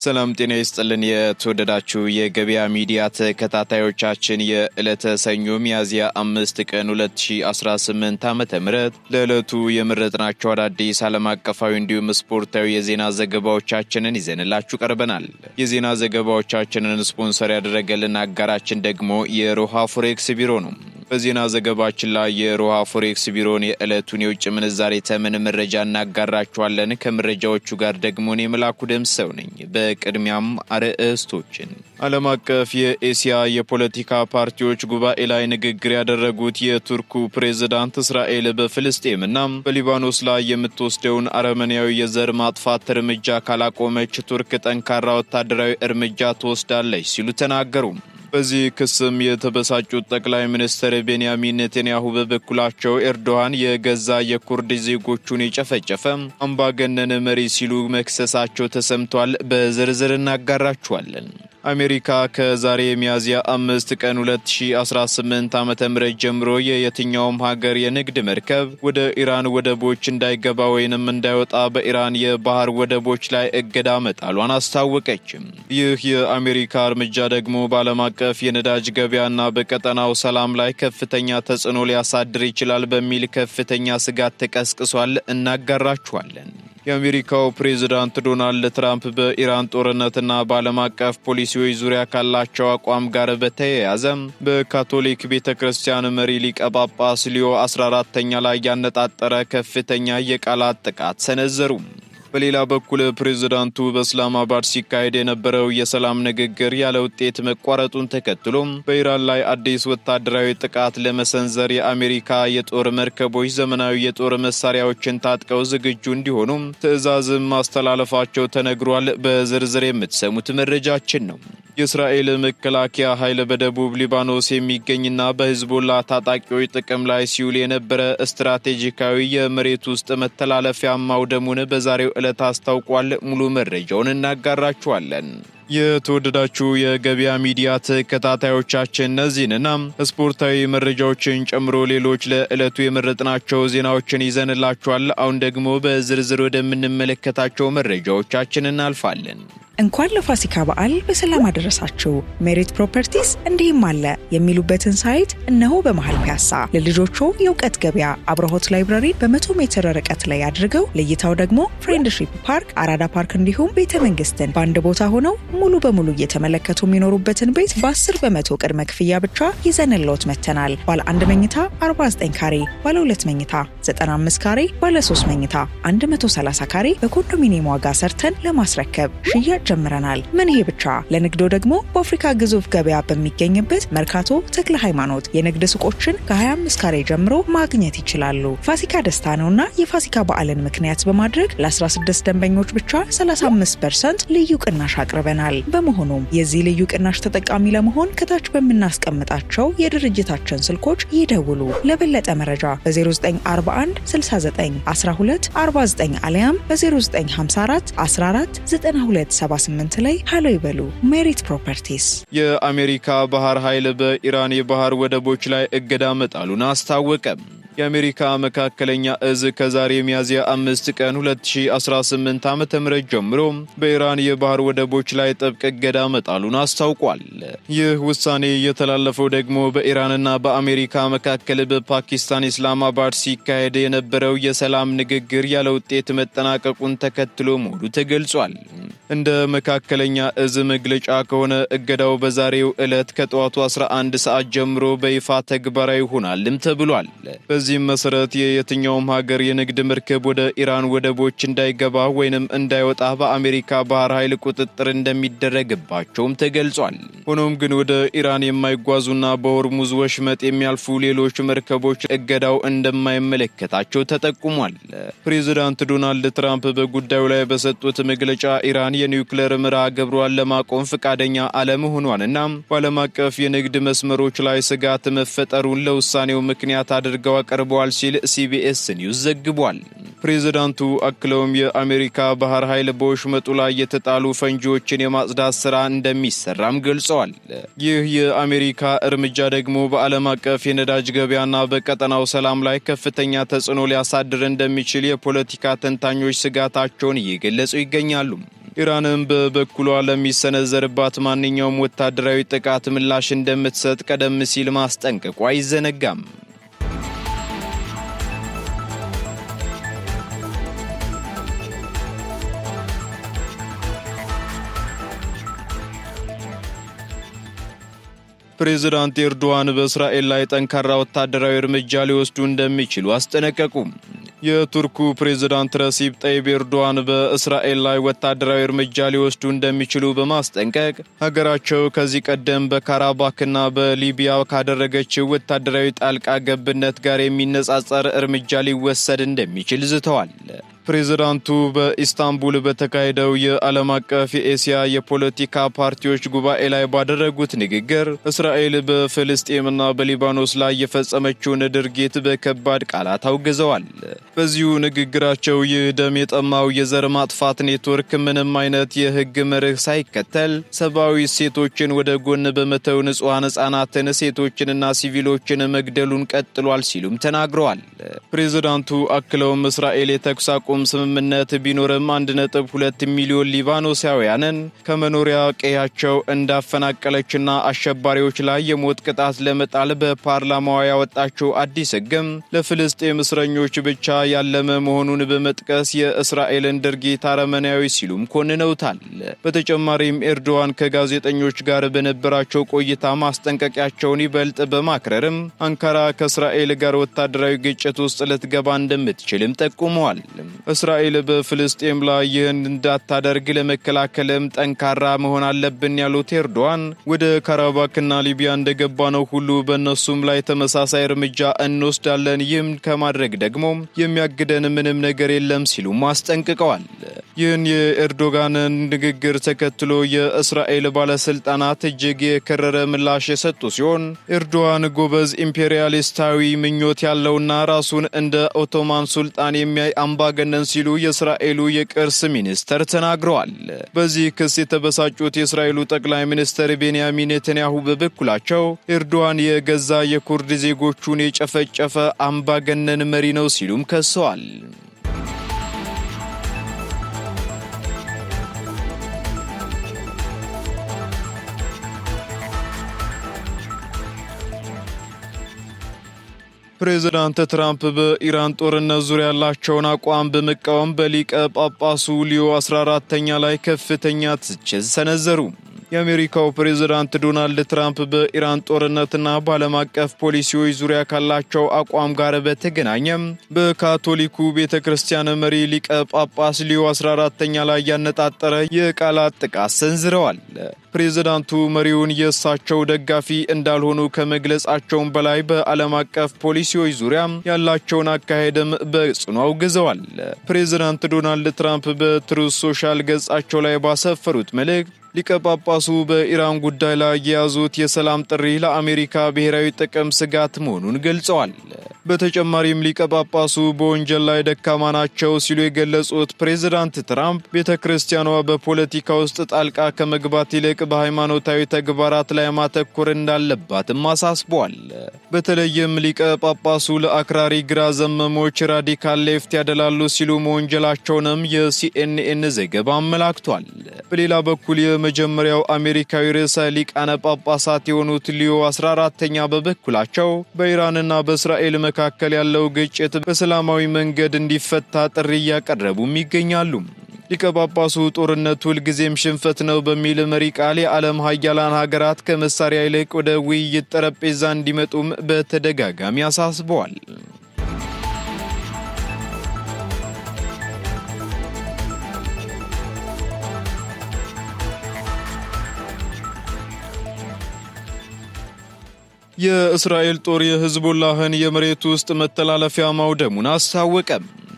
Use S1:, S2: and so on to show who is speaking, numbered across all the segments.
S1: ሰላም ጤና ይስጥልን የተወደዳችሁ የገበያ ሚዲያ ተከታታዮቻችን የዕለተ ሰኞ ሚያዝያ 5 ቀን 2018 ዓ.ም ለዕለቱ የመረጥናቸው አዳዲስ ዓለም አቀፋዊ እንዲሁም ስፖርታዊ የዜና ዘገባዎቻችንን ይዘንላችሁ ቀርበናል። የዜና ዘገባዎቻችንን ስፖንሰር ያደረገልን አጋራችን ደግሞ የሮሃ ፎሬክስ ቢሮ ነው። በዜና ዘገባችን ላይ የሮሃ ፎሬክስ ቢሮን የዕለቱን የውጭ ምንዛሬ ተመን መረጃ እናጋራችኋለን። ከመረጃዎቹ ጋር ደግሞ እኔ መላኩ ደምሰው ነኝ። በቅድሚያም አርዕስቶችን ዓለም አቀፍ የኤሲያ የፖለቲካ ፓርቲዎች ጉባኤ ላይ ንግግር ያደረጉት የቱርኩ ፕሬዝዳንት እስራኤል በፍልስጤምና በሊባኖስ ላይ የምትወስደውን አረመኔያዊ የዘር ማጥፋት እርምጃ ካላቆመች ቱርክ ጠንካራ ወታደራዊ እርምጃ ትወስዳለች ሲሉ ተናገሩ። በዚህ ክስም የተበሳጩት ጠቅላይ ሚኒስትር ቤንያሚን ኔታንያሁ በበኩላቸው ኤርዶሃን የገዛ የኩርድ ዜጎቹን የጨፈጨፈ አምባገነን መሪ ሲሉ መክሰሳቸው ተሰምቷል። በዝርዝር እናጋራችኋለን። አሜሪካ ከዛሬ ሚያዝያ 5 ቀን 2018 ዓ.ም ጀምሮ የየትኛውም ሀገር የንግድ መርከብ ወደ ኢራን ወደቦች እንዳይገባ ወይንም እንዳይወጣ በኢራን የባህር ወደቦች ላይ እገዳ መጣሏን አስታወቀች። ይህ የአሜሪካ እርምጃ ደግሞ በዓለም አቀፍ የነዳጅ ገበያና በቀጠናው ሰላም ላይ ከፍተኛ ተጽዕኖ ሊያሳድር ይችላል በሚል ከፍተኛ ስጋት ተቀስቅሷል። እናጋራችኋለን። የአሜሪካው ፕሬዝዳንት ዶናልድ ትራምፕ በኢራን ጦርነትና በዓለም አቀፍ ፖሊሲዎች ዙሪያ ካላቸው አቋም ጋር በተያያዘ በካቶሊክ ቤተክርስቲያን መሪ ሊቀ ጳጳስ ሊዮ 14ኛ ላይ ያነጣጠረ ከፍተኛ የቃላት ጥቃት ሰነዘሩ። በሌላ በኩል ፕሬዝዳንቱ በእስላማባድ ሲካሄድ የነበረው የሰላም ንግግር ያለ ውጤት መቋረጡን ተከትሎ በኢራን ላይ አዲስ ወታደራዊ ጥቃት ለመሰንዘር የአሜሪካ የጦር መርከቦች ዘመናዊ የጦር መሳሪያዎችን ታጥቀው ዝግጁ እንዲሆኑ ትዕዛዝም ማስተላለፋቸው ተነግሯል። በዝርዝር የምትሰሙት መረጃችን ነው። የእስራኤል መከላከያ ኃይል በደቡብ ሊባኖስ የሚገኝና በሂዝቦላ ታጣቂዎች ጥቅም ላይ ሲውል የነበረ ስትራቴጂካዊ የመሬት ውስጥ መተላለፊያ ማውደሙን በዛሬው ዕለት አስታውቋል። ሙሉ መረጃውን እናጋራችኋለን። የተወደዳችሁ የገበያ ሚዲያ ተከታታዮቻችን እነዚህንና ስፖርታዊ መረጃዎችን ጨምሮ ሌሎች ለዕለቱ የመረጥናቸው ዜናዎችን ይዘንላችኋል። አሁን ደግሞ በዝርዝር ወደምንመለከታቸው መረጃዎቻችን እናልፋለን።
S2: እንኳን ለፋሲካ በዓል በሰላም አደረሳችሁ። ሜሪት ፕሮፐርቲስ እንዲህም አለ የሚሉበትን ሳይት እነሆ በመሃል ፒያሳ ለልጆቹ የእውቀት ገበያ አብርሆት ላይብራሪ በ100 ሜትር ርቀት ላይ አድርገው ለይታው ደግሞ ፍሬንድሺፕ ፓርክ፣ አራዳ ፓርክ እንዲሁም ቤተ መንግስትን በአንድ ቦታ ሆነው ሙሉ በሙሉ እየተመለከቱ የሚኖሩበትን ቤት በ10% ቅድመ ክፍያ ብቻ ይዘንልዎት መተናል። ባለ 1 መኝታ 49 ካሬ፣ ባለ 2 መኝታ 95 ካሬ፣ ባለ 3 መኝታ 130 ካሬ በኮንዶሚኒየም ዋጋ ሰርተን ለማስረከብ ሽያጭ ጀምረናል። ምን ይሄ ብቻ! ለንግዶ ደግሞ በአፍሪካ ግዙፍ ገበያ በሚገኝበት መርካቶ ተክለ ሃይማኖት የንግድ ሱቆችን ከ25 ካሬ ጀምሮ ማግኘት ይችላሉ። ፋሲካ ደስታ ነውና የፋሲካ በዓልን ምክንያት በማድረግ ለ16 ደንበኞች ብቻ 35% ልዩ ቅናሽ አቅርበናል። በመሆኑም የዚህ ልዩ ቅናሽ ተጠቃሚ ለመሆን ከታች በምናስቀምጣቸው የድርጅታችን ስልኮች ይደውሉ። ለበለጠ መረጃ በ0941 69 12 49 አሊያም በ0954 14 92 78 ላይ ሃሎ ይበሉ። ሜሪት ፕሮፐርቲስ።
S1: የአሜሪካ ባህር ኃይል በኢራን የባህር ወደቦች ላይ እገዳ መጣሉን አስታወቀ። የአሜሪካ መካከለኛ እዝ ከዛሬ ሚያዝያ 5 ቀን 2018 ዓ.ም ጀምሮ በኢራን የባህር ወደቦች ላይ ጥብቅ እገዳ መጣሉን አስታውቋል። ይህ ውሳኔ የተላለፈው ደግሞ በኢራንና በአሜሪካ መካከል በፓኪስታን ኢስላማባድ ሲካሄድ የነበረው የሰላም ንግግር ያለ ውጤት መጠናቀቁን ተከትሎ መሆኑ ተገልጿል። እንደ መካከለኛ እዝ መግለጫ ከሆነ እገዳው በዛሬው ዕለት ከጠዋቱ 11 ሰዓት ጀምሮ በይፋ ተግባራዊ ይሆናልም ተብሏል። በዚህም መሰረት የየትኛውም ሀገር የንግድ መርከብ ወደ ኢራን ወደቦች እንዳይገባ ወይንም እንዳይወጣ በአሜሪካ ባህር ኃይል ቁጥጥር እንደሚደረግባቸውም ተገልጿል። ሆኖም ግን ወደ ኢራን የማይጓዙና በሆርሙዝ ወሽመጥ የሚያልፉ ሌሎች መርከቦች እገዳው እንደማይመለከታቸው ተጠቁሟል። ፕሬዝዳንት ዶናልድ ትራምፕ በጉዳዩ ላይ በሰጡት መግለጫ ኢራን የኒውክሌር መርሃ ግብሯን ለማቆም ፈቃደኛ አለመሆኗንና በዓለም አቀፍ የንግድ መስመሮች ላይ ስጋት መፈጠሩን ለውሳኔው ምክንያት አድርገው አቀርበዋል ሲል ሲቢኤስ ኒውስ ዘግቧል። ፕሬዝዳንቱ አክለውም የአሜሪካ ባህር ኃይል በወሽመጡ ላይ የተጣሉ ፈንጂዎችን የማጽዳት ስራ እንደሚሰራም ገልጸዋል። ይህ የአሜሪካ እርምጃ ደግሞ በዓለም አቀፍ የነዳጅ ገበያና በቀጠናው ሰላም ላይ ከፍተኛ ተጽዕኖ ሊያሳድር እንደሚችል የፖለቲካ ተንታኞች ስጋታቸውን እየገለጹ ይገኛሉ። ኢራንም በበኩሏ ለሚሰነዘርባት ማንኛውም ወታደራዊ ጥቃት ምላሽ እንደምትሰጥ ቀደም ሲል ማስጠንቀቋ አይዘነጋም። ፕሬዝዳንት ኤርዶዋን በእስራኤል ላይ ጠንካራ ወታደራዊ እርምጃ ሊወስዱ እንደሚችሉ አስጠነቀቁ። የቱርኩ ፕሬዝዳንት ረሲፕ ጠይብ ኤርዶዋን በእስራኤል ላይ ወታደራዊ እርምጃ ሊወስዱ እንደሚችሉ በማስጠንቀቅ ሀገራቸው ከዚህ ቀደም በካራባክና በሊቢያ ካደረገችው ወታደራዊ ጣልቃ ገብነት ጋር የሚነጻጸር እርምጃ ሊወሰድ እንደሚችል ዝተዋል። ፕሬዝዳንቱ በኢስታንቡል በተካሄደው የዓለም አቀፍ የኤስያ የፖለቲካ ፓርቲዎች ጉባኤ ላይ ባደረጉት ንግግር እስራኤል በፍልስጤምና በሊባኖስ ላይ የፈጸመችውን ድርጊት በከባድ ቃላት አውግዘዋል። በዚሁ ንግግራቸው ይህ ደም የጠማው የዘር ማጥፋት ኔትወርክ ምንም አይነት የሕግ መርህ ሳይከተል ሰብአዊ እሴቶችን ወደ ጎን በመተው ንጹሐን ሕፃናትን፣ ሴቶችንና ሲቪሎችን መግደሉን ቀጥሏል ሲሉም ተናግረዋል። ፕሬዝዳንቱ አክለውም እስራኤል የተኩስ አቁም ስምምነት ቢኖርም 1.2 ሚሊዮን ሊባኖሳውያንን ከመኖሪያ ቀያቸው እንዳፈናቀለችና አሸባሪዎች ላይ የሞት ቅጣት ለመጣል በፓርላማዋ ያወጣችው አዲስ ሕግም ለፍልስጤም እስረኞች ብቻ ያለመ መሆኑን በመጥቀስ የእስራኤልን ድርጊት አረመኔያዊ ሲሉም ኮንነውታል። በተጨማሪም ኤርዶዋን ከጋዜጠኞች ጋር በነበራቸው ቆይታ ማስጠንቀቂያቸውን ይበልጥ በማክረርም አንካራ ከእስራኤል ጋር ወታደራዊ ግጭት ውስጥ ልትገባ እንደምትችልም ጠቁመዋል። እስራኤል በፍልስጤም ላይ ይህን እንዳታደርግ ለመከላከልም ጠንካራ መሆን አለብን ያሉት ኤርዶዋን ወደ ካራባክና ሊቢያ እንደገባ ነው ሁሉ በእነሱም ላይ ተመሳሳይ እርምጃ እንወስዳለን፣ ይህም ከማድረግ ደግሞ የሚያግደን ምንም ነገር የለም ሲሉም አስጠንቅቀዋል። ይህን የኤርዶጋንን ንግግር ተከትሎ የእስራኤል ባለስልጣናት እጅግ የከረረ ምላሽ የሰጡ ሲሆን ኤርዶዋን ጎበዝ ኢምፔሪያሊስታዊ ምኞት ያለውና ራሱን እንደ ኦቶማን ሱልጣን የሚያይ አምባገነን ሲሉ የእስራኤሉ የቅርስ ሚኒስተር ተናግረዋል። በዚህ ክስ የተበሳጩት የእስራኤሉ ጠቅላይ ሚኒስትር ቤንያሚን ኔታንያሁ በበኩላቸው ኤርዶዋን የገዛ የኩርድ ዜጎቹን የጨፈጨፈ አምባገነን መሪ ነው ሲሉም ከሰዋል። ፕሬዝዳንት ትራምፕ በኢራን ጦርነት ዙሪያ ያላቸውን አቋም በመቃወም በሊቀ ጳጳሱ ሊዮ 14ኛ ላይ ከፍተኛ ትችት ሰነዘሩ። የአሜሪካው ፕሬዝዳንት ዶናልድ ትራምፕ በኢራን ጦርነትና በዓለም አቀፍ ፖሊሲዎች ዙሪያ ካላቸው አቋም ጋር በተገናኘም በካቶሊኩ ቤተ ክርስቲያን መሪ ሊቀ ጳጳስ ሊዮ 14ኛ ላይ ያነጣጠረ የቃላት ጥቃት ሰንዝረዋል። ፕሬዝዳንቱ መሪውን የእሳቸው ደጋፊ እንዳልሆኑ ከመግለጻቸውም በላይ በዓለም አቀፍ ፖሊሲዎች ዙሪያ ያላቸውን አካሄድም በጽኑ አውግዘዋል። ፕሬዝዳንት ዶናልድ ትራምፕ በትሩዝ ሶሻል ገጻቸው ላይ ባሰፈሩት መልእክት ሊቀ ጳጳሱ በኢራን ጉዳይ ላይ የያዙት የሰላም ጥሪ ለአሜሪካ ብሔራዊ ጥቅም ስጋት መሆኑን ገልጸዋል። በተጨማሪም ሊቀ ጳጳሱ በወንጀል ላይ ደካማ ናቸው ሲሉ የገለጹት ፕሬዝዳንት ትራምፕ ቤተ ክርስቲያኗ በፖለቲካ ውስጥ ጣልቃ ከመግባት ይልቅ በሃይማኖታዊ ተግባራት ላይ ማተኮር እንዳለባትም አሳስበዋል። በተለይም ሊቀ ጳጳሱ ለአክራሪ ግራ ዘመሞች ራዲካል ሌፍት ያደላሉ ሲሉ መወንጀላቸውንም የሲኤንኤን ዘገባ አመላክቷል። በሌላ በኩል የመጀመሪያው አሜሪካዊ ርዕሰ ሊቃነ ጳጳሳት የሆኑት ሊዮ 14ኛ በበኩላቸው በኢራንና በእስራኤል መካከል ያለው ግጭት በሰላማዊ መንገድ እንዲፈታ ጥሪ እያቀረቡም ይገኛሉ። ሊቀ ጳጳሱ ጦርነቱ ሁልጊዜም ሽንፈት ነው በሚል መሪ ቃል የዓለም ሀያላን ሀገራት ከመሳሪያ ይልቅ ወደ ውይይት ጠረጴዛ እንዲመጡም በተደጋጋሚ አሳስበዋል። የእስራኤል ጦር የሂዝቦላህን የመሬት ውስጥ መተላለፊያ ማውደሙን አስታወቀ።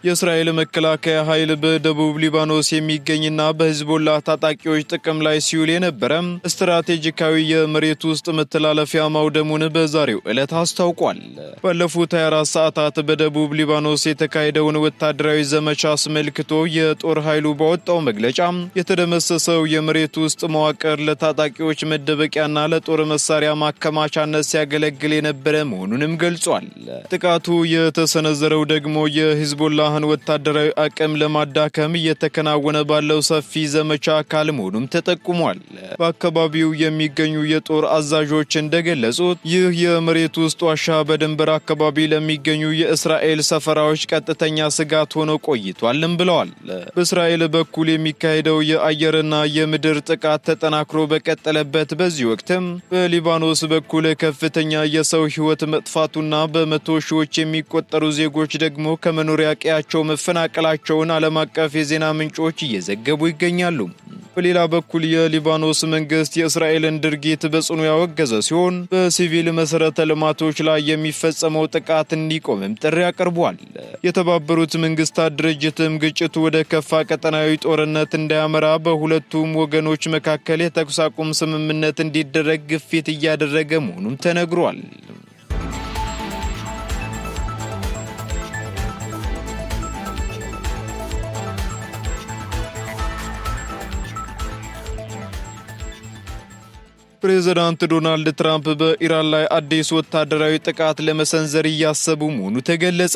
S1: የእስራኤል መከላከያ ኃይል በደቡብ ሊባኖስ የሚገኝና በሂዝቦላ ታጣቂዎች ጥቅም ላይ ሲውል የነበረ ስትራቴጂካዊ የመሬት ውስጥ መተላለፊያ ማውደሙን በዛሬው ዕለት አስታውቋል። ባለፉት 24 ሰዓታት በደቡብ ሊባኖስ የተካሄደውን ወታደራዊ ዘመቻ አስመልክቶ የጦር ኃይሉ ባወጣው መግለጫ የተደመሰሰው የመሬት ውስጥ መዋቅር ለታጣቂዎች መደበቂያና ለጦር መሳሪያ ማከማቻነት ሲያገለግል የነበረ መሆኑንም ገልጿል። ጥቃቱ የተሰነዘረው ደግሞ የሂዝቦላ የሂዝቦላህን ወታደራዊ አቅም ለማዳከም እየተከናወነ ባለው ሰፊ ዘመቻ አካል መሆኑም ተጠቁሟል። በአካባቢው የሚገኙ የጦር አዛዦች እንደገለጹት ይህ የመሬት ውስጥ ዋሻ በድንበር አካባቢ ለሚገኙ የእስራኤል ሰፈራዎች ቀጥተኛ ስጋት ሆኖ ቆይቷልም ብለዋል። በእስራኤል በኩል የሚካሄደው የአየርና የምድር ጥቃት ተጠናክሮ በቀጠለበት በዚህ ወቅትም በሊባኖስ በኩል ከፍተኛ የሰው ሕይወት መጥፋቱና በመቶ ሺዎች የሚቆጠሩ ዜጎች ደግሞ ከመኖሪያ ቀያቸው መፈናቀላቸውን ዓለም አቀፍ የዜና ምንጮች እየዘገቡ ይገኛሉ። በሌላ በኩል የሊባኖስ መንግስት የእስራኤልን ድርጊት በጽኑ ያወገዘ ሲሆን በሲቪል መሰረተ ልማቶች ላይ የሚፈጸመው ጥቃት እንዲቆምም ጥሪ አቅርቧል። የተባበሩት መንግስታት ድርጅትም ግጭቱ ወደ ከፋ ቀጠናዊ ጦርነት እንዳያመራ በሁለቱም ወገኖች መካከል የተኩስ አቁም ስምምነት እንዲደረግ ግፊት እያደረገ መሆኑም ተነግሯል። ፕሬዝዳንት ዶናልድ ትራምፕ በኢራን ላይ አዲስ ወታደራዊ ጥቃት ለመሰንዘር እያሰቡ መሆኑ ተገለጸ።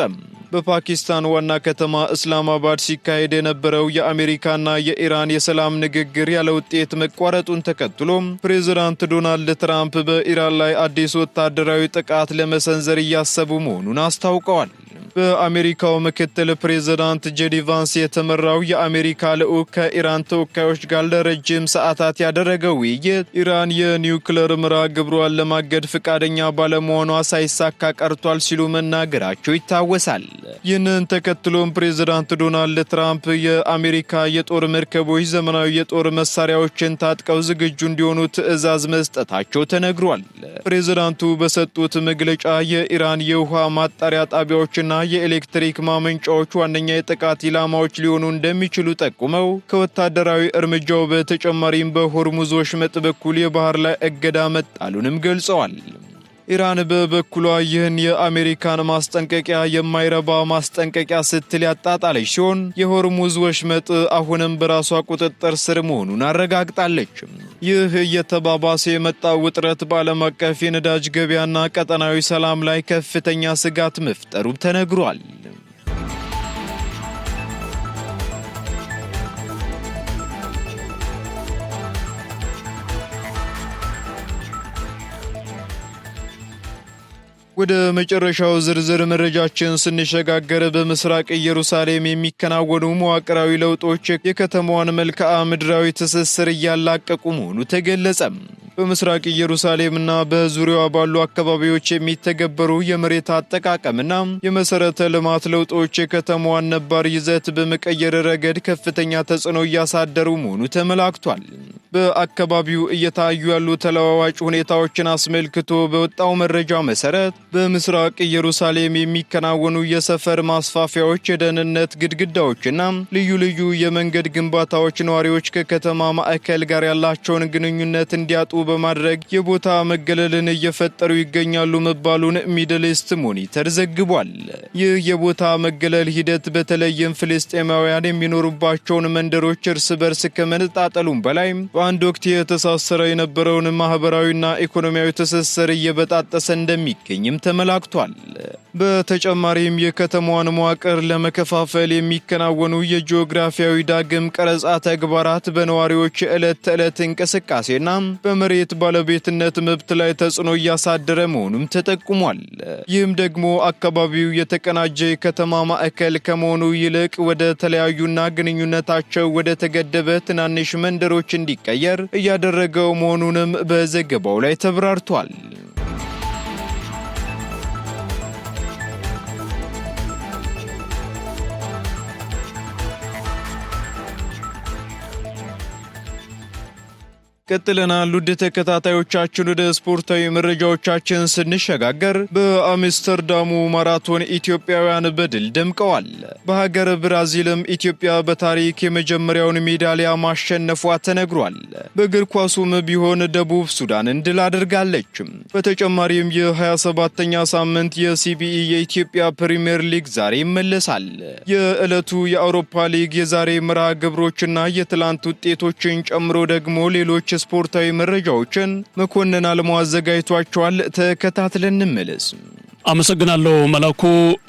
S1: በፓኪስታን ዋና ከተማ እስላማባድ ሲካሄድ የነበረው የአሜሪካና የኢራን የሰላም ንግግር ያለ ውጤት መቋረጡን ተከትሎ ፕሬዝዳንት ዶናልድ ትራምፕ በኢራን ላይ አዲስ ወታደራዊ ጥቃት ለመሰንዘር እያሰቡ መሆኑን አስታውቀዋል። በአሜሪካው ምክትል ፕሬዝዳንት ጄዲ ቫንስ የተመራው የአሜሪካ ልዑክ ከኢራን ተወካዮች ጋር ለረጅም ሰዓታት ያደረገው ውይይት ኢራን የኒውክሌር መርሃ ግብሯን ለማገድ ፈቃደኛ ባለመሆኗ ሳይሳካ ቀርቷል ሲሉ መናገራቸው ይታወሳል። ይህንን ተከትሎም ፕሬዝዳንት ዶናልድ ትራምፕ የአሜሪካ የጦር መርከቦች ዘመናዊ የጦር መሳሪያዎችን ታጥቀው ዝግጁ እንዲሆኑ ትዕዛዝ መስጠታቸው ተነግሯል። ፕሬዝዳንቱ በሰጡት መግለጫ የኢራን የውሃ ማጣሪያ ጣቢያዎችና የኤሌክትሪክ ማመንጫዎች ዋነኛ የጥቃት ኢላማዎች ሊሆኑ እንደሚችሉ ጠቁመው ከወታደራዊ እርምጃው በተጨማሪም በሆርሙዝ ወሽመጥ በኩል የባህር ላይ እገዳ መጣሉንም ገልጸዋል። ኢራን በበኩሏ ይህን የአሜሪካን ማስጠንቀቂያ የማይረባ ማስጠንቀቂያ ስትል ያጣጣለች ሲሆን የሆርሙዝ ወሽመጥ አሁንም በራሷ ቁጥጥር ስር መሆኑን አረጋግጣለች። ይህ እየተባባሰ የመጣው ውጥረት በዓለም አቀፍ የነዳጅ ገበያና ቀጠናዊ ሰላም ላይ ከፍተኛ ስጋት መፍጠሩ ተነግሯል። ወደ መጨረሻው ዝርዝር መረጃችን ስንሸጋገር በምስራቅ ኢየሩሳሌም የሚከናወኑ መዋቅራዊ ለውጦች የከተማዋን መልክዓ ምድራዊ ትስስር እያላቀቁ መሆኑ ተገለጸ። በምስራቅ ኢየሩሳሌምና በዙሪያዋ ባሉ አካባቢዎች የሚተገበሩ የመሬት አጠቃቀምና የመሰረተ ልማት ለውጦች የከተማዋን ነባር ይዘት በመቀየር ረገድ ከፍተኛ ተጽዕኖ እያሳደሩ መሆኑ ተመላክቷል። በአካባቢው እየታዩ ያሉ ተለዋዋጭ ሁኔታዎችን አስመልክቶ በወጣው መረጃ መሰረት በምስራቅ ኢየሩሳሌም የሚከናወኑ የሰፈር ማስፋፊያዎች፣ የደህንነት ግድግዳዎችና ልዩ ልዩ የመንገድ ግንባታዎች ነዋሪዎች ከከተማ ማዕከል ጋር ያላቸውን ግንኙነት እንዲያጡ በማድረግ የቦታ መገለልን እየፈጠሩ ይገኛሉ መባሉን ሚድል ኢስት ሞኒተር ዘግቧል። ይህ የቦታ መገለል ሂደት በተለይም ፍልስጤማውያን የሚኖሩባቸውን መንደሮች እርስ በርስ ከመነጣጠሉም በላይ በአንድ ወቅት የተሳሰረ የነበረውን ማህበራዊና ኢኮኖሚያዊ ትስስር እየበጣጠሰ እንደሚገኝም ተመላክቷል። በተጨማሪም የከተማዋን መዋቅር ለመከፋፈል የሚከናወኑ የጂኦግራፊያዊ ዳግም ቀረጻ ተግባራት በነዋሪዎች የዕለት ተዕለት እንቅስቃሴና በመሬት ባለቤትነት መብት ላይ ተጽዕኖ እያሳደረ መሆኑም ተጠቁሟል። ይህም ደግሞ አካባቢው የተቀናጀ የከተማ ማዕከል ከመሆኑ ይልቅ ወደ ተለያዩና ግንኙነታቸው ወደ ተገደበ ትናንሽ መንደሮች እንዲቀየር እያደረገው መሆኑንም በዘገባው ላይ ተብራርቷል። ቀጥለናል። ውድ ተከታታዮቻችን ወደ ስፖርታዊ መረጃዎቻችን ስንሸጋገር በአምስተርዳሙ ማራቶን ኢትዮጵያውያን በድል ደምቀዋል። በሀገር ብራዚልም ኢትዮጵያ በታሪክ የመጀመሪያውን ሜዳሊያ ማሸነፏ ተነግሯል። በእግር ኳሱም ቢሆን ደቡብ ሱዳንን ድል አድርጋለች። በተጨማሪም የ27ኛ ሳምንት የሲቢኢ የኢትዮጵያ ፕሪሚየር ሊግ ዛሬ ይመለሳል። የዕለቱ የአውሮፓ ሊግ የዛሬ መርሃ ግብሮችና የትላንት ውጤቶችን ጨምሮ ደግሞ ሌሎች ስፖርታዊ መረጃዎችን መኮንን አለሙ አዘጋጅቷቸዋል። ተከታትለን እንመለስ።
S3: አመሰግናለሁ መላኩ።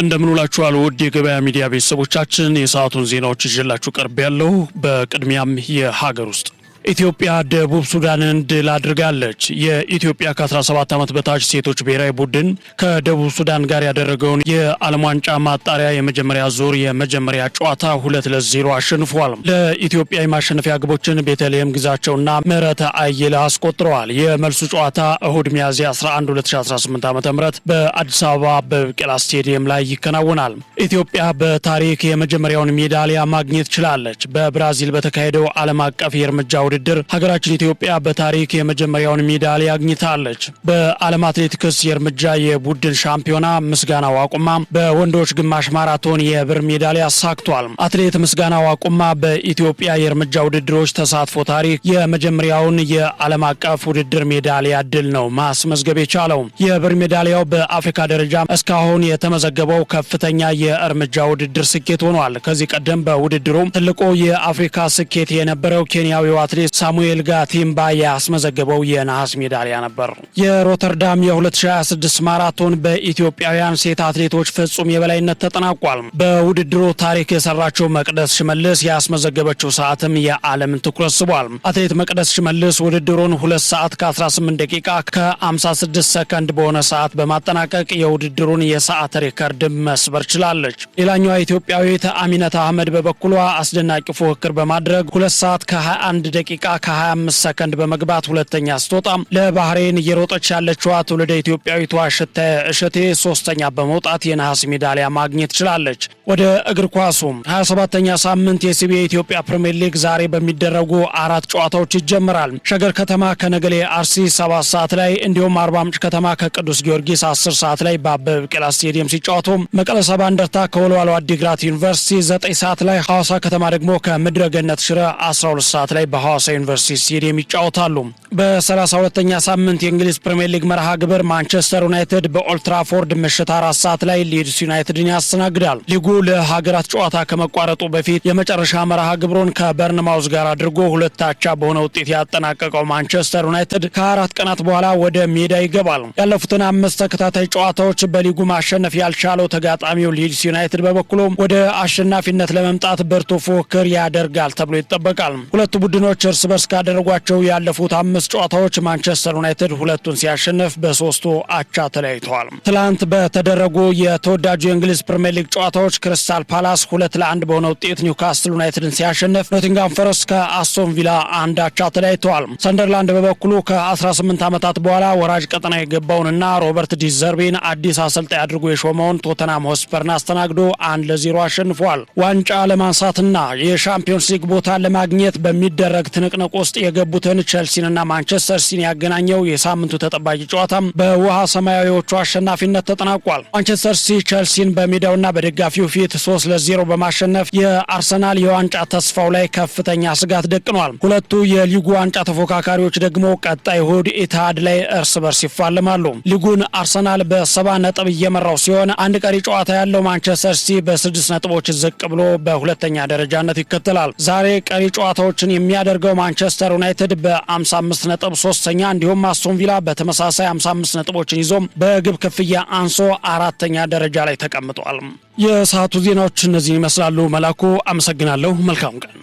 S3: እንደምን ውላችኋል ውድ የገበያ ሚዲያ ቤተሰቦቻችን፣ የሰዓቱን ዜናዎች ይዤላችሁ ቀርቤያለሁ። በቅድሚያም የሀገር ውስጥ ኢትዮጵያ ደቡብ ሱዳንን ድል አድርጋለች። የኢትዮጵያ ከ17 ዓመት በታች ሴቶች ብሔራዊ ቡድን ከደቡብ ሱዳን ጋር ያደረገውን የዓለም ዋንጫ ማጣሪያ የመጀመሪያ ዙር የመጀመሪያ ጨዋታ 2-0 አሸንፏል። ለኢትዮጵያ የማሸነፊያ ግቦችን ቤተልሔም ግዛቸውና ምህረት አየለ አስቆጥረዋል። የመልሱ ጨዋታ እሁድ ሚያዝያ 11 2018 ዓ.ም በአዲስ አበባ በቢቂላ ስቴዲየም ላይ ይከናወናል። ኢትዮጵያ በታሪክ የመጀመሪያውን ሜዳሊያ ማግኘት ችላለች። በብራዚል በተካሄደው ዓለም አቀፍ የእርምጃ ውድድር ሀገራችን ኢትዮጵያ በታሪክ የመጀመሪያውን ሜዳሊያ አግኝታለች። በዓለም አትሌቲክስ የእርምጃ የቡድን ሻምፒዮና ምስጋናው ዋቁማ በወንዶች ግማሽ ማራቶን የብር ሜዳሊያ አሳክቷል። አትሌት ምስጋናው ዋቁማ በኢትዮጵያ የእርምጃ ውድድሮች ተሳትፎ ታሪክ የመጀመሪያውን የዓለም አቀፍ ውድድር ሜዳሊያ ድል ነው ማስመዝገብ የቻለው። የብር ሜዳሊያው በአፍሪካ ደረጃ እስካሁን የተመዘገበው ከፍተኛ የእርምጃ ውድድር ስኬት ሆኗል። ከዚህ ቀደም በውድድሩ ትልቁ የአፍሪካ ስኬት የነበረው ኬንያዊው አትሌት ሳሙኤል ጋቲምባ ያስመዘገበው የነሐስ ሜዳሊያ ነበር። የሮተርዳም የ2026 ማራቶን በኢትዮጵያውያን ሴት አትሌቶች ፍጹም የበላይነት ተጠናቋል። በውድድሩ ታሪክ የሰራችው መቅደስ ሽመልስ ያስመዘገበችው ሰዓትም የዓለምን ትኩረት ስቧል። አትሌት መቅደስ ሽመልስ ውድድሩን 2 ሰዓት ከ18 ደቂቃ ከ56 ሰከንድ በሆነ ሰዓት በማጠናቀቅ የውድድሩን የሰዓት ሪከርድ መስበር ችላለች። ሌላኛዋ ኢትዮጵያዊት አሚነት አህመድ በበኩሏ አስደናቂ ፉክክር በማድረግ 2 ሰዓት ከ21 ደቂቃ ከ25 ሰከንድ በመግባት ሁለተኛ ስትወጣ ለባህሬን እየሮጠች ያለችው ትውልደ ኢትዮጵያዊቷ ሽታዬ እሸቴ ሶስተኛ በመውጣት የነሐስ ሜዳሊያ ማግኘት ችላለች። ወደ እግር ኳሱ 27ኛ ሳምንት የሲቢኤ ኢትዮጵያ ፕሪሚየር ሊግ ዛሬ በሚደረጉ 4 ጨዋታዎች ይጀምራል። ሸገር ከተማ ከነገሌ አርሲ 7 ሰዓት ላይ እንዲሁም አርባ ምንጭ ከተማ ከቅዱስ ጊዮርጊስ 10 ሰዓት ላይ በአበበ ቢቂላ ስቴዲየም ሲጫወቱ፣ መቀለ ሰባ እንደርታ ከወልዋሎ አዲግራት ዩኒቨርሲቲ 9 ሰዓት ላይ፣ ሐዋሳ ከተማ ደግሞ ከምድረገነት ሽረ 12 ሰዓት ላይ በሐዋሳ ዩኒቨርሲቲ ስቴዲየም ይጫወታሉ። በ32ኛ ሳምንት የእንግሊዝ ፕሪሚየር ሊግ መርሃ ግብር ማንቸስተር ዩናይትድ በኦልድ ትራፎርድ ምሽት 4 ሰዓት ላይ ሊድስ ዩናይትድን ያስተናግዳል። ሊጉ ለሀገራት ጨዋታ ከመቋረጡ በፊት የመጨረሻ መርሃ ግብሩን ከበርንማውዝ ጋር አድርጎ 2-2 በሆነ ውጤት ያጠናቀቀው ማንቸስተር ዩናይትድ ከ4 ቀናት በኋላ ወደ ሜዳ ይገባል። ያለፉትን 5 ተከታታይ ጨዋታዎች በሊጉ ማሸነፍ ያልቻለው ተጋጣሚው ሊድስ ዩናይትድ በበኩሉ ወደ አሸናፊነት ለመምጣት ብርቱ ፉክክር ያደርጋል ተብሎ ይጠበቃል። ሁለቱ ቡድኖች እርስ በርስ ካደረጓቸው ያለፉት 5 ጨዋታዎች ማንቸስተር ዩናይትድ 2ቱን ሲያሸንፍ በ3ቱ አቻ ተለያይተዋል። ትላንት በተደረጉ የተወዳጁ የእንግሊዝ ፕሪሚየር ሊግ ጨዋታዎች ክሪስታል ፓላስ 2-1 በሆነ ውጤት ኒውካስትል ዩናይትድን ሲያሸንፍ፣ ኖቲንጋም ፎረስት ከአስቶን ቪላ 1 አቻ ተለያይተዋል። ሰንደርላንድ በበኩሉ ከ18 ዓመታት በኋላ ወራጅ ቀጠና የገባውንና ሮበርት ዲዘርቢን አዲስ አሰልጣኝ አድርጎ የሾመውን ቶተናም ሆስፐርን አስተናግዶ 1-0 አሸንፏል። ዋንጫ ለማንሳትና የሻምፒዮንስ ሊግ ቦታ ለማግኘት በሚደረግ ትንቅንቅ ውስጥ የገቡትን ቼልሲንና ማንቸስተር ሲቲን ያገናኘው የሳምንቱ ተጠባቂ ጨዋታ በውሃ ሰማያዊዎቹ አሸናፊነት ተጠናቋል። ማንቸስተር ሲቲ ቼልሲን በሜዳውና በደጋፊው ፊት 3-0 በማሸነፍ የአርሰናል የዋንጫ ተስፋው ላይ ከፍተኛ ስጋት ደቅኗል። ሁለቱ የሊጉ ዋንጫ ተፎካካሪዎች ደግሞ ቀጣይ እሁድ ኢትሃድ ላይ እርስ በርስ ይፋለማሉ። ሊጉን አርሰናል በ7 ነጥብ እየመራው ሲሆን አንድ ቀሪ ጨዋታ ያለው ማንቸስተር ሲቲ በ6 ነጥቦች ዝቅ ብሎ በሁለተኛ ደረጃነት ይከተላል። ዛሬ ቀሪ ጨዋታዎችን የሚያደርገው ማንቸስተር ዩናይትድ በ55 ነጥብ 3ኛ እንዲሁም አስቶን ቪላ በተመሳሳይ 55 ነጥቦችን ይዞ በግብ ክፍያ አንሶ 4ኛ ደረጃ ላይ ተቀምጧል። የሰዓቱ ዜናዎች እነዚህ ይመስላሉ። መላኩ አመሰግናለሁ። መልካም ቀን።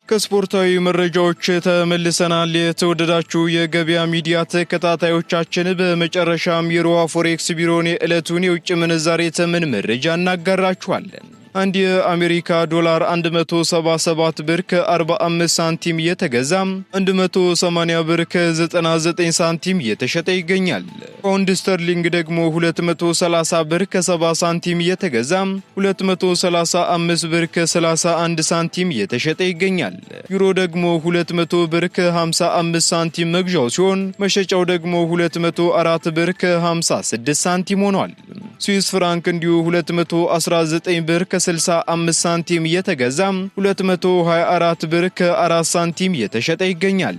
S1: ከስፖርታዊ መረጃዎች ተመልሰናል። የተወደዳችሁ የገበያ ሚዲያ ተከታታዮቻችን፣ በመጨረሻም የሮሃ ፎሬክስ ቢሮን የዕለቱን የውጭ ምንዛሬ ተመን መረጃ እናጋራችኋለን። አንድ የአሜሪካ ዶላር 177 ብር ከ45 ሳንቲም እየተገዛ 180 ብር ከ99 ሳንቲም እየተሸጠ ይገኛል። ፓውንድ ስተርሊንግ ደግሞ 230 ብር ከ70 ሳንቲም እየተገዛ 235 ብር ከ31 ሳንቲም እየተሸጠ ይገኛል። ዩሮ ደግሞ 200 ብር ከ55 ሳንቲም መግዣው ሲሆን መሸጫው ደግሞ 204 ብር ከ56 ሳንቲም ሆኗል። ስዊስ ፍራንክ እንዲሁ 219 ብር ከ65 ሳንቲም እየተገዛ 224 ብር ከ4 ሳንቲም እየተሸጠ ይገኛል።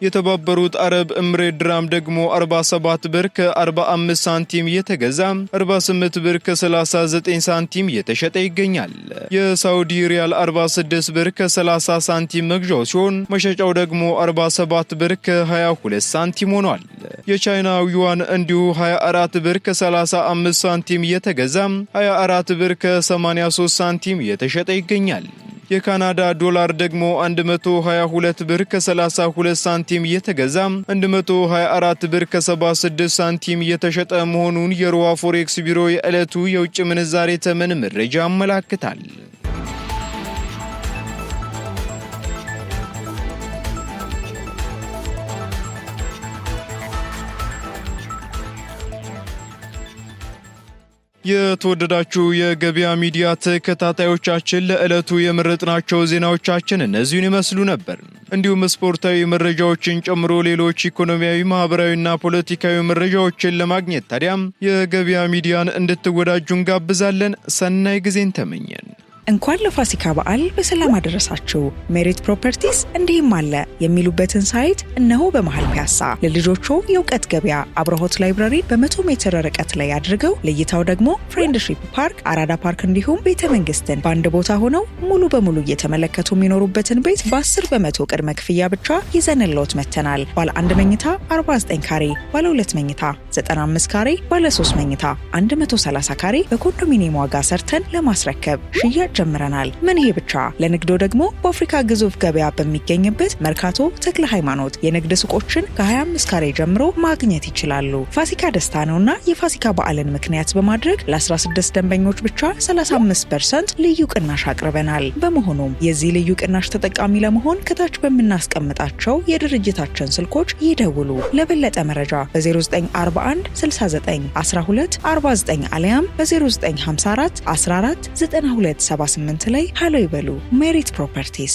S1: የተባበሩት አረብ ኤምሬት ድራም ደግሞ 47 ብር ከ45 ሳንቲም እየተገዛ 48 ብር ከ39 ሳንቲም እየተሸጠ ይገኛል። የሳውዲ ሪያል 46 ብር ከ30 ሳንቲም መግዣው ሲሆን መሸጫው ደግሞ 47 ብር ከ22 ሳንቲም ሆኗል። የቻይናው ዩዋን እንዲሁ 24 ብር ከ35 ሳንቲም እየተገዛ 24 ብር ከ83 ሳንቲም እየተሸጠ ይገኛል። የካናዳ ዶላር ደግሞ 122 ብር ከ32 ሳንቲም እየተገዛ 124 ብር ከ76 ሳንቲም እየተሸጠ መሆኑን የሮዋ ፎሬክስ ቢሮ የዕለቱ የውጭ ምንዛሬ ተመን መረጃ ያመላክታል። የተወደዳችሁ የገበያ ሚዲያ ተከታታዮቻችን ለዕለቱ የመረጥናቸው ዜናዎቻችን እነዚህን ይመስሉ ነበር። እንዲሁም ስፖርታዊ መረጃዎችን ጨምሮ ሌሎች ኢኮኖሚያዊ፣ ማህበራዊና ፖለቲካዊ መረጃዎችን ለማግኘት ታዲያም የገበያ ሚዲያን እንድትወዳጁ እንጋብዛለን። ሰናይ ጊዜን ተመኘን።
S2: እንኳን ለፋሲካ በዓል በሰላም አደረሳችሁ። ሜሪት ፕሮፐርቲስ እንዲህም አለ የሚሉበትን ሳይት እነሆ በመሃል ፒያሳ ለልጆቹ የእውቀት ገበያ አብርሆት ላይብረሪ በ100 ሜትር ርቀት ላይ አድርገው ለእይታው ደግሞ ፍሬንድሺፕ ፓርክ፣ አራዳ ፓርክ እንዲሁም ቤተ መንግስትን በአንድ ቦታ ሆነው ሙሉ በሙሉ እየተመለከቱ የሚኖሩበትን ቤት በ10 በመቶ ቅድመ ክፍያ ብቻ ይዘንልዎት መተናል። ባለ 1 መኝታ 49 ካሬ፣ ባለ 2 መኝታ 95 ካሬ፣ ባለ 3 መኝታ 130 ካሬ በኮንዶሚኒየም ዋጋ ሰርተን ለማስረከብ ሽያጭ ጀምረናል። ምን ይሄ ብቻ! ለንግዶ ደግሞ በአፍሪካ ግዙፍ ገበያ በሚገኝበት መርካቶ ተክለ ሃይማኖት የንግድ ሱቆችን ከ25 ካሬ ጀምሮ ማግኘት ይችላሉ። ፋሲካ ደስታ ነውና የፋሲካ በዓልን ምክንያት በማድረግ ለ16 ደንበኞች ብቻ 35% ልዩ ቅናሽ አቅርበናል። በመሆኑም የዚህ ልዩ ቅናሽ ተጠቃሚ ለመሆን ከታች በምናስቀምጣቸው የድርጅታችን ስልኮች ይደውሉ። ለበለጠ መረጃ በ0941 69 12 49 አሊያም በ0954 14 92 78 ላይ ሃሎ ይበሉ። ሜሪት ፕሮፐርቲስ